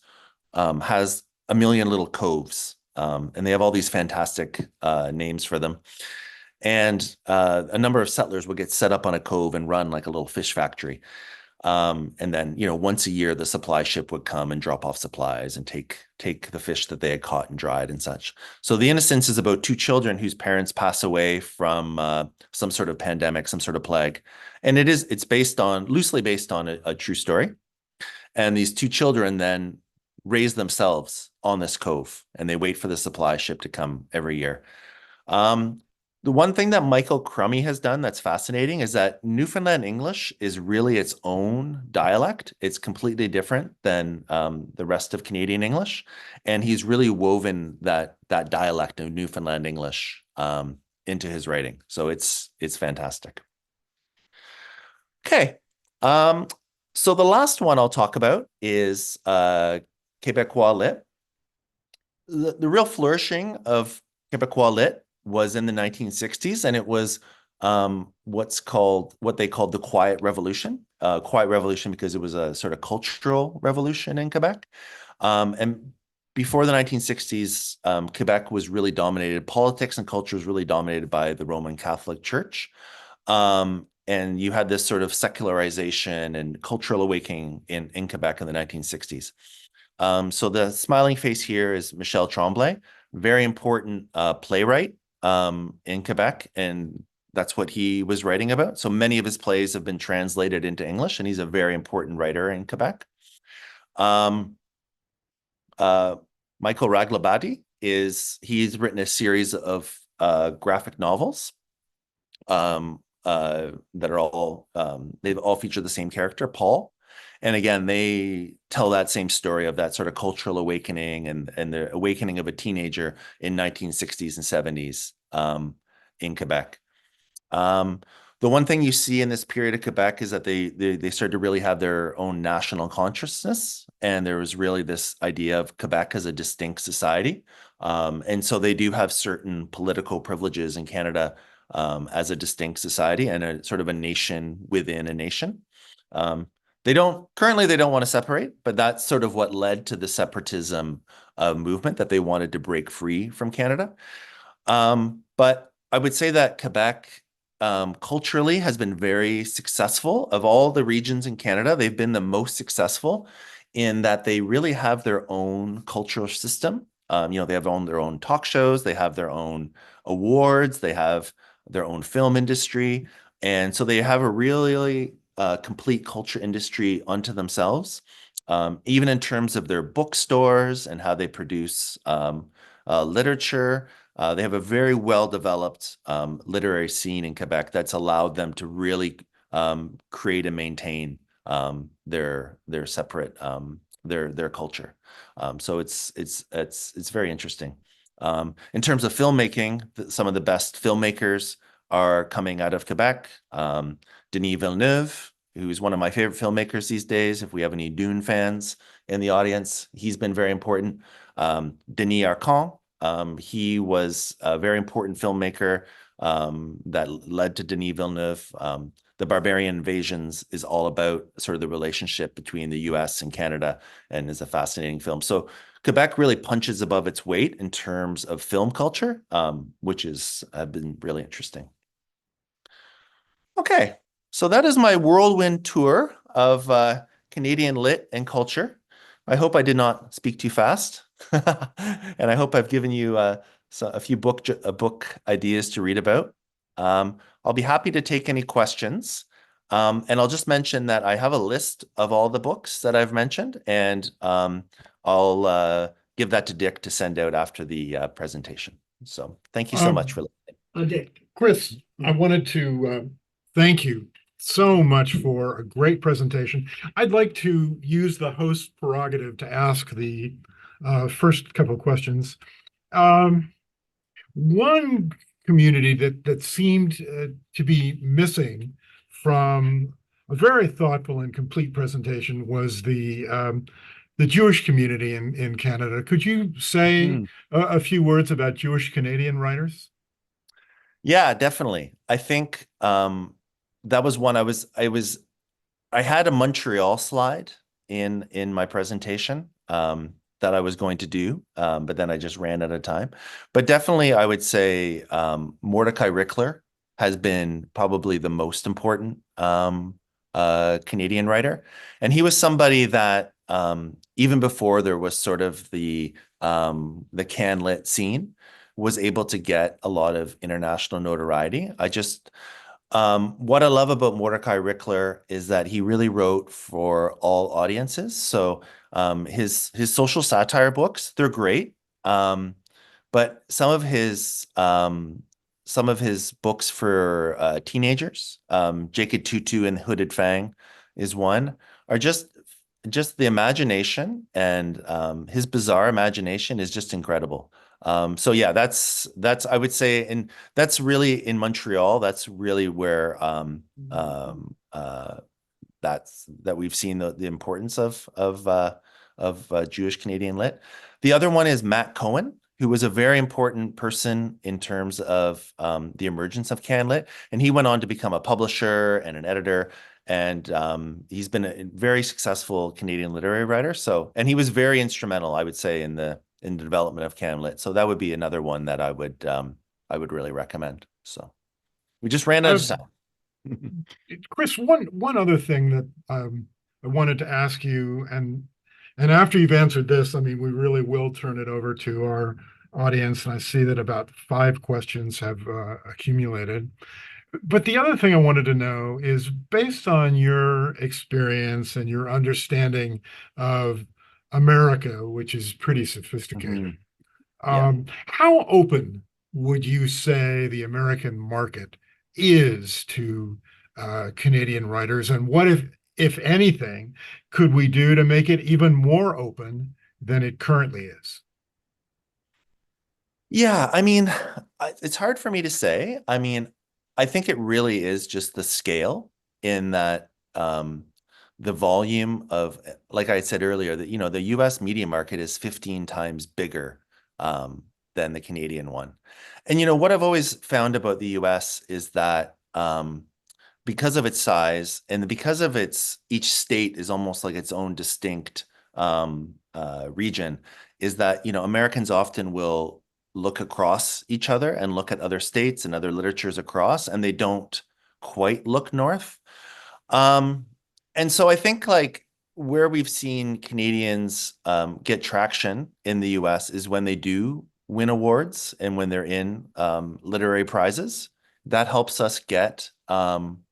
has a million little coves, and they have all these fantastic names for them. And a number of settlers would get set up on a cove and run like a little fish factory. And then, once a year, the supply ship would come and drop off supplies and take the fish that they had caught and dried and such. So The Innocents is about two children whose parents pass away from some sort of pandemic, some sort of plague. And it's loosely based on a true story. And these two children then raise themselves on this cove, and they wait for the supply ship to come every year. The one thing that Michael Crummy has done that's fascinating is that Newfoundland English is really its own dialect. It's completely different than the rest of Canadian English, and he's really woven that dialect of Newfoundland English into his writing. So it's fantastic. Okay. So the last one I'll talk about is Québécois lit. The real flourishing of Québécois lit was in the 1960s, and it was what they called the Quiet Revolution. Quiet Revolution because it was a sort of cultural revolution in Quebec. And before the 1960s, Quebec was really dominated, politics and culture was really dominated by the Roman Catholic Church. And you had this sort of secularization and cultural awakening in Quebec in the 1960s. So the smiling face here is Michel Tremblay, very important playwright in Quebec, and that's what he was writing about. So many of his plays have been translated into English, and he's a very important writer in Quebec. Michael Raglabadi he's written a series of graphic novels that are all they've all featured the same character, Paul. And again, they tell that same story of that sort of cultural awakening and the awakening of a teenager in 1960s and 70s in Quebec. The one thing you see in this period of Quebec is that they started to really have their own national consciousness, and there was really this idea of Quebec as a distinct society. And so they do have certain political privileges in Canada as a distinct society and a sort of a nation within a nation. They don't want to separate, but that's sort of what led to the separatism movement that they wanted to break free from Canada. But I would say that Quebec culturally has been very successful. Of all the regions in Canada, they've been the most successful in that they really have their own cultural system. They have their own talk shows, they have their own awards, they have their own film industry. And so they have a really complete culture industry unto themselves, even in terms of their bookstores and how they produce literature. They have a very well-developed literary scene in Quebec that's allowed them to really create and maintain their separate their culture. So it's very interesting. In terms of filmmaking, some of the best filmmakers are coming out of Quebec. Denis Villeneuve, who's one of my favorite filmmakers these days. If we have any Dune fans in the audience, he's been very important. Denis Arcand, he was a very important filmmaker that led to Denis Villeneuve. the Barbarian Invasions is all about sort of the relationship between the US and Canada, and is a fascinating film. So Quebec really punches above its weight in terms of film culture, which has been really interesting. Okay, so that is my whirlwind tour of Canadian lit and culture. I hope I did not speak too fast, and I hope I've given you a few book ideas to read about. I'll be happy to take any questions, and I'll just mention that I have a list of all the books that I've mentioned, and I'll give that to Dick to send out after the presentation. So thank you so much for listening. Chris, I wanted to thank you so much for a great presentation. I'd like to use the host prerogative to ask the first couple of questions. One community that seemed to be missing from a very thoughtful and complete presentation was the Jewish community in Canada. Could you say a few words about Jewish Canadian writers? Yeah, definitely. I think that was one I had a Montreal slide in my presentation that I was going to do, but then I just ran out of time. But definitely, I would say Mordecai Rickler has been probably the most important Canadian writer, and he was somebody that even before there was sort of the CanLit scene, was able to get a lot of international notoriety. What I love about Mordecai Rickler is that he really wrote for all audiences. So his social satire books, they're great. But some of his books for teenagers, Jacob Tutu and Hooded Fang is one, are just the imagination, and his bizarre imagination is just incredible. So yeah, that's I would say, and that's really in Montreal. That's really where that we've seen the importance of Jewish Canadian lit. The other one is Matt Cohen, who was a very important person in terms of the emergence of CanLit, and he went on to become a publisher and an editor. And he's been a very successful Canadian literary writer. So, and he was very instrumental, I would say, in the development of CanLit. So that would be another one that I would really recommend. So we just ran out of time. Chris, one other thing that I wanted to ask you, and after you've answered this, I mean, we really will turn it over to our audience, and I see that about 5 questions have accumulated. But the other thing I wanted to know is, based on your experience and your understanding of America, which is pretty sophisticated, how open would you say the American market is to Canadian writers? And what, if anything, could we do to make it even more open than it currently is? Yeah, I mean, it's hard for me to say. I mean, I think it really is just the scale, in that the volume of, like I said earlier, that the US media market is 15 times bigger than the Canadian one. And what I've always found about the US is that because of its size, and because of each state is almost like its own distinct region, is that Americans often will look across each other and look at other states and other literatures across, and they don't quite look north. And so I think, like, where we've seen Canadians get traction in the US is when they do win awards and when they're in literary prizes. That helps us get some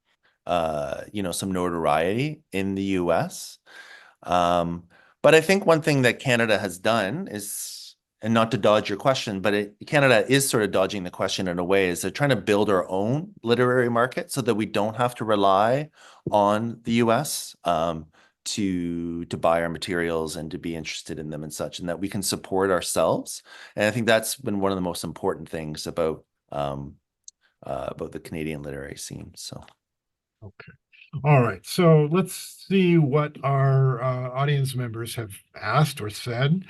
notoriety in the US. But I think one thing that Canada has done is, and not to dodge your question, but Canada is sort of dodging the question in a way, is they're trying to build our own literary market so that we don't have to rely on the US to buy our materials and to be interested in them and such, and that we can support ourselves. And I think that's been one of the most important things about the Canadian literary scene. So. Okay. All right. So let's see what our audience members have asked or said.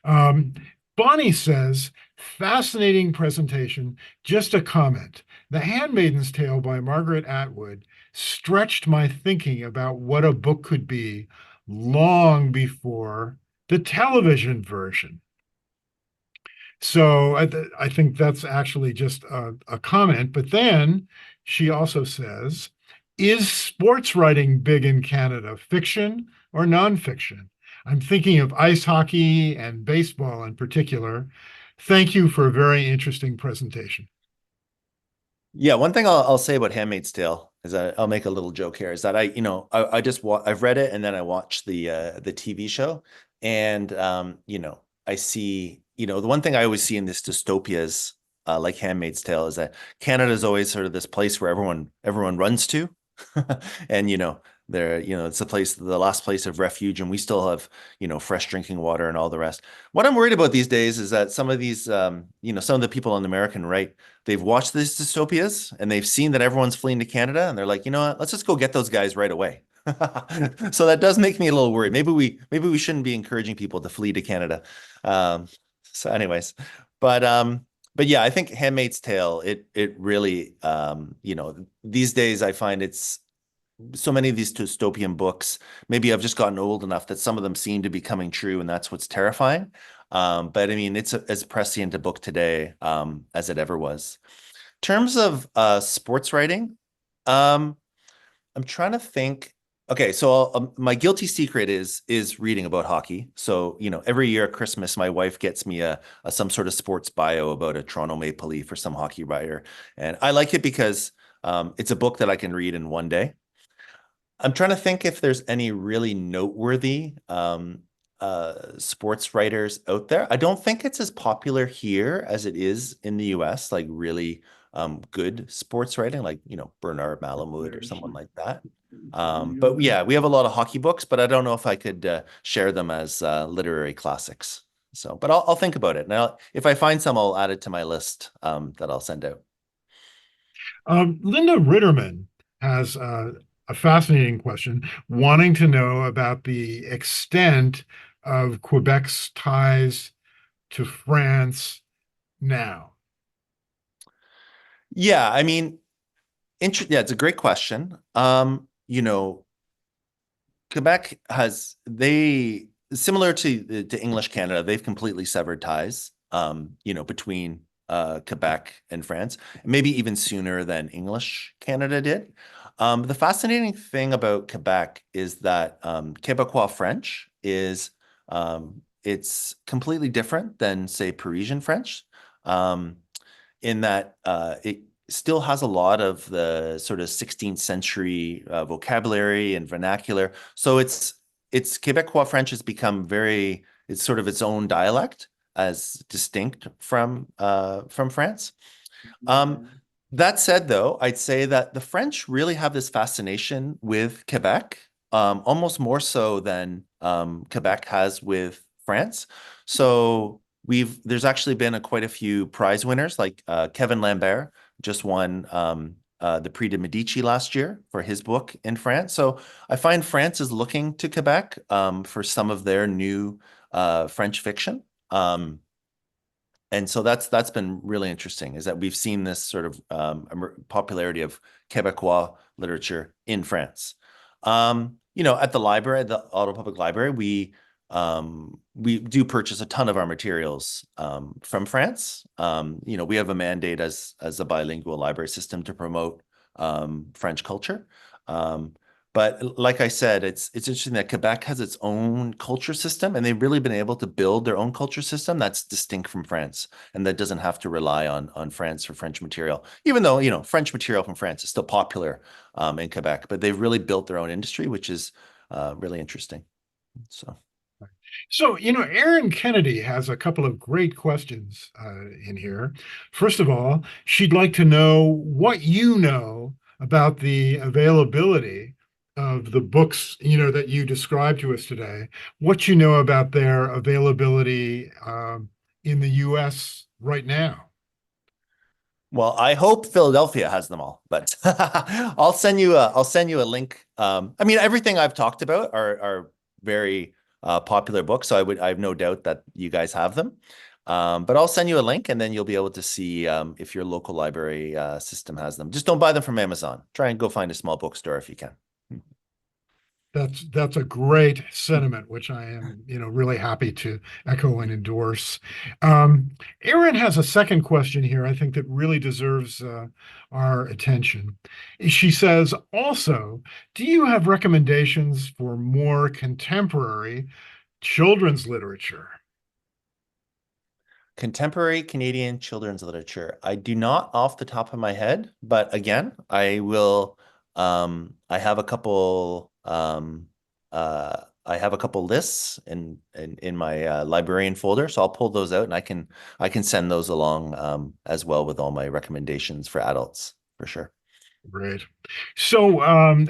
Um, Bonnie says, fascinating presentation. Just a comment. The Handmaid's Tale by Margaret Atwood stretched my thinking about what a book could be long before the television version. So I think that's actually just a comment. But then she also says, is sports writing big in Canada, fiction or nonfiction? I'm thinking of ice hockey and baseball in particular. Thank you for a very interesting presentation. Yeah, one thing I'll say about Handmaid's Tale is that I'll make a little joke here is that I just I've read it and then I watched the TV show and I see the one thing I always see in this dystopias like Handmaid's Tale is that Canada is always sort of this place where everyone runs to and it's the last place of refuge and we still have fresh drinking water and all the rest. What I'm worried about these days is that some of these some of the people on the American right, they've watched these dystopias and they've seen that everyone's fleeing to Canada and they're like, you know what, let's just go get those guys right away. So that does make me a little worried. Maybe we shouldn't be encouraging people to flee to Canada. So anyways, but yeah, I think Handmaid's Tale, it really these days I find it's so many of these dystopian books, maybe I've just gotten old enough that some of them seem to be coming true, and that's what's terrifying. But I mean, it's as prescient a book today as it ever was. In terms of sports writing, um, I'm trying to think. Okay, so my guilty secret is reading about hockey. So every year at Christmas, my wife gets me a some sort of sports bio about a Toronto Maple Leaf or some hockey writer, and I like it because it's a book that I can read in one day. I'm trying to think if there's any really noteworthy sports writers out there. I don't think it's as popular here as it is in the US, like really good sports writing, like Bernard Malamud or someone like that. But yeah, we have a lot of hockey books, but I don't know if I could share them as literary classics. So, but I'll think about it. Now, if I find some, I'll add it to my list that I'll send out. Linda Ritterman has a fascinating question, wanting to know about the extent of Quebec's ties to France now. Yeah, I mean, yeah, it's a great question. Quebec has they similar to English Canada, they've completely severed ties, between Quebec and France, maybe even sooner than English Canada did. The fascinating thing about Quebec is that Quebecois French is it's completely different than, say, Parisian French, in that it still has a lot of the sort of 16th century vocabulary and vernacular. So it's Quebecois French has become it's sort of its own dialect as distinct from France. Um, that said, though, I'd say that the French really have this fascination with Quebec, almost more so than Quebec has with France. So there's actually been quite a few prize winners, like Kevin Lambert just won the Prix de Medici last year for his book in France. So I find France is looking to Quebec for some of their new French fiction. And so that's been really interesting, is that we've seen this sort of popularity of Quebecois literature in France. At the library, the Ottawa Public Library, we do purchase a ton of our materials from France. We have a mandate as a bilingual library system to promote French culture. But like I said, it's interesting that Quebec has its own culture system, and they've really been able to build their own culture system that's distinct from France, and that doesn't have to rely on France for French material. Even though French material from France is still popular in Quebec, but they've really built their own industry, which is really interesting. So. So, Erin Kennedy has a couple of great questions in here. First of all, she'd like to know what you know about the availability of the books, that you described to us today, what you know about their availability in the US right now. Well, I hope Philadelphia has them all, but I'll send you a link. I mean, everything I've talked about are very popular books, so I have no doubt that you guys have them. But I'll send you a link and then you'll be able to see if your local library system has them. Just don't buy them from Amazon. Try and go find a small bookstore if you can. That's a great sentiment, which I am, really happy to echo and endorse. Erin has a second question here, I think that really deserves our attention. She says, also, do you have recommendations for more contemporary children's literature? Contemporary Canadian children's literature. I do not off the top of my head, but again, I will I have a couple I have a couple lists in my librarian folder, so I'll pull those out and I can send those along as well with all my recommendations for adults for sure. Great. So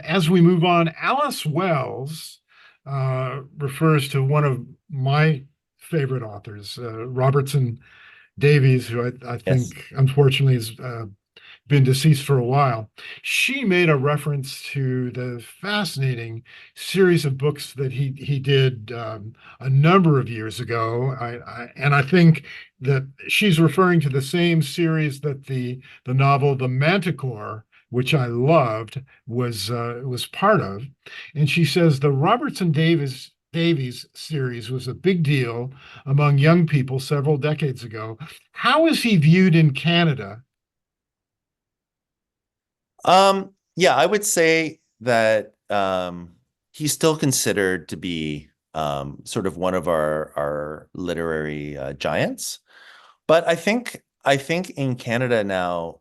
as we move on, Alice Wells refers to one of my favorite authors, Robertson Davies, who I Yes. think unfortunately has been deceased for a while. She made a reference to the fascinating series of books that he did a number of years ago. And I think that she's referring to the same series that the novel The Manticore, which I loved, was part of. And she says the Robertson Davies series was a big deal among young people several decades ago. How is he viewed in Canada? Yeah, I would say that he's still considered to be sort of one of our literary giants. But I think in Canada now,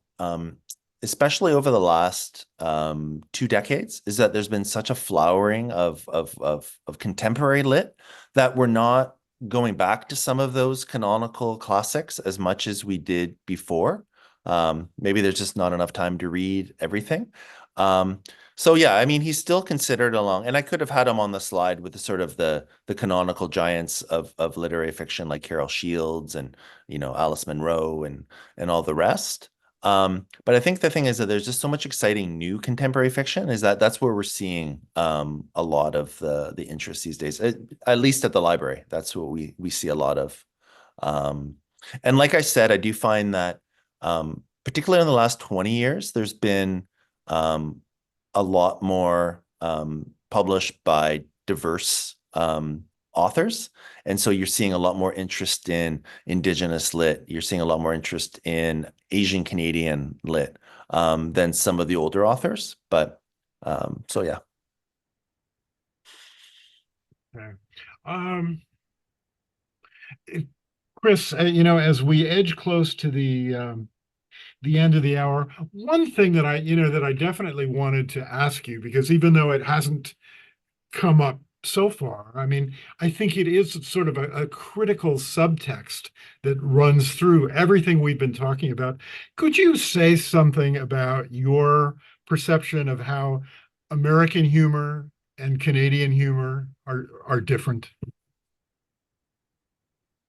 especially over the last 2 decades, is that there's been such a flowering of contemporary lit that we're not going back to some of those canonical classics as much as we did before. Maybe there's just not enough time to read everything. Um, so yeah, I mean, he's still considered along, and I could have had him on the slide with the sort of the canonical giants of literary fiction like Carol Shields and Alice Munro and all the rest. But I think the thing is that there's just so much exciting new contemporary fiction is that that's where we're seeing a lot of the interest these days, at least at the library. That's what we see a lot of. Um, and like I said, I do find that particularly in the last 20 years, there's been um, a lot more published by diverse authors. And so you're seeing a lot more interest in indigenous lit. You're seeing a lot more interest in Asian Canadian lit than some of the older authors. But so yeah. Okay. Um, Chris, as we edge close to the end of the hour, one thing that I definitely wanted to ask you, because even though it hasn't come up so far, I mean, I think it is sort of a critical subtext that runs through everything we've been talking about. Could you say something about your perception of how American humor and Canadian humor are different?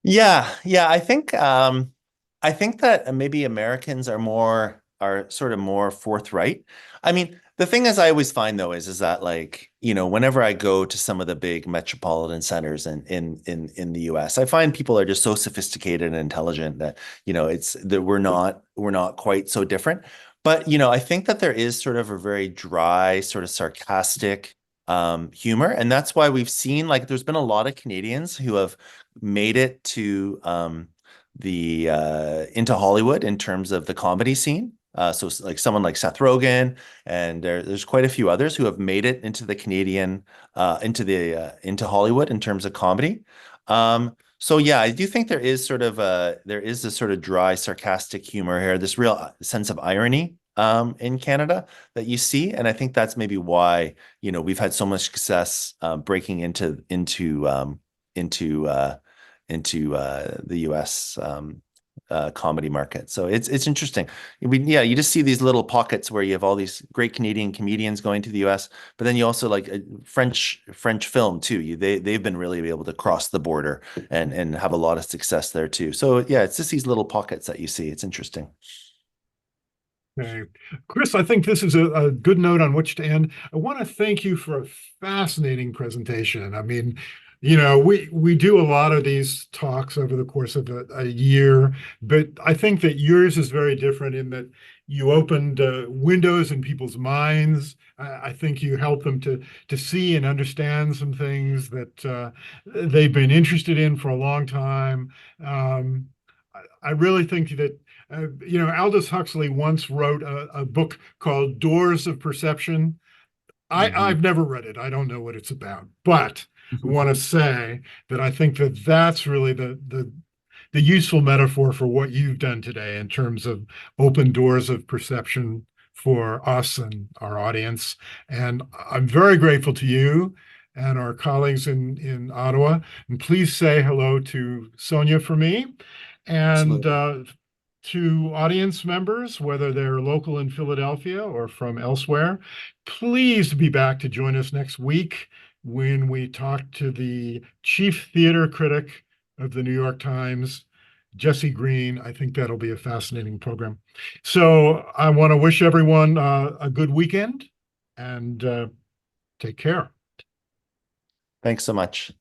Yeah, I think that maybe Americans are sort of more forthright. I mean, the thing is I always find though is that like, whenever I go to some of the big metropolitan centers in the US, I find people are just so sophisticated and intelligent that, it's that we're not quite so different. But, I think that there is sort of a very dry, sort of sarcastic humor. And that's why we've seen like there's been a lot of Canadians who have made it to the into Hollywood in terms of the comedy scene. So like someone like Seth Rogen, and there's quite a few others who have made it into the Canadian into Hollywood in terms of comedy. So yeah, I do think there is this sort of dry, sarcastic humor here, this real sense of irony in Canada that you see, and I think that's maybe why we've had so much success breaking into the U.S. Comedy market. So it's interesting. Yeah, you just see these little pockets where you have all these great Canadian comedians going to the U.S., but then you also like French film too. They've been really able to cross the border and have a lot of success there too. So yeah, it's just these little pockets that you see. It's interesting. Okay. Chris, I think this is a good note on which to end. I want to thank you for a fascinating presentation. I mean, we do a lot of these talks over the course of a year, but I think that yours is very different in that you opened windows in people's minds. I think you help them to see and understand some things that they've been interested in for a long time. I really think that Aldous Huxley once wrote a book called Doors of Perception. Mhm. I've never read it. I don't know what it's about, but I want to say that I think that that's really the useful metaphor for what you've done today in terms of open doors of perception for us and our audience. And I'm very grateful to you and our colleagues in Ottawa. And please say hello to Sonia for me. And Absolutely. to audience members, whether they're local in Philadelphia or from elsewhere, please be back to join us next week when we talk to the chief theater critic of the New York Times, Jesse Green. I think that'll be a fascinating program. So I want to wish everyone a good weekend and take care. Thanks so much.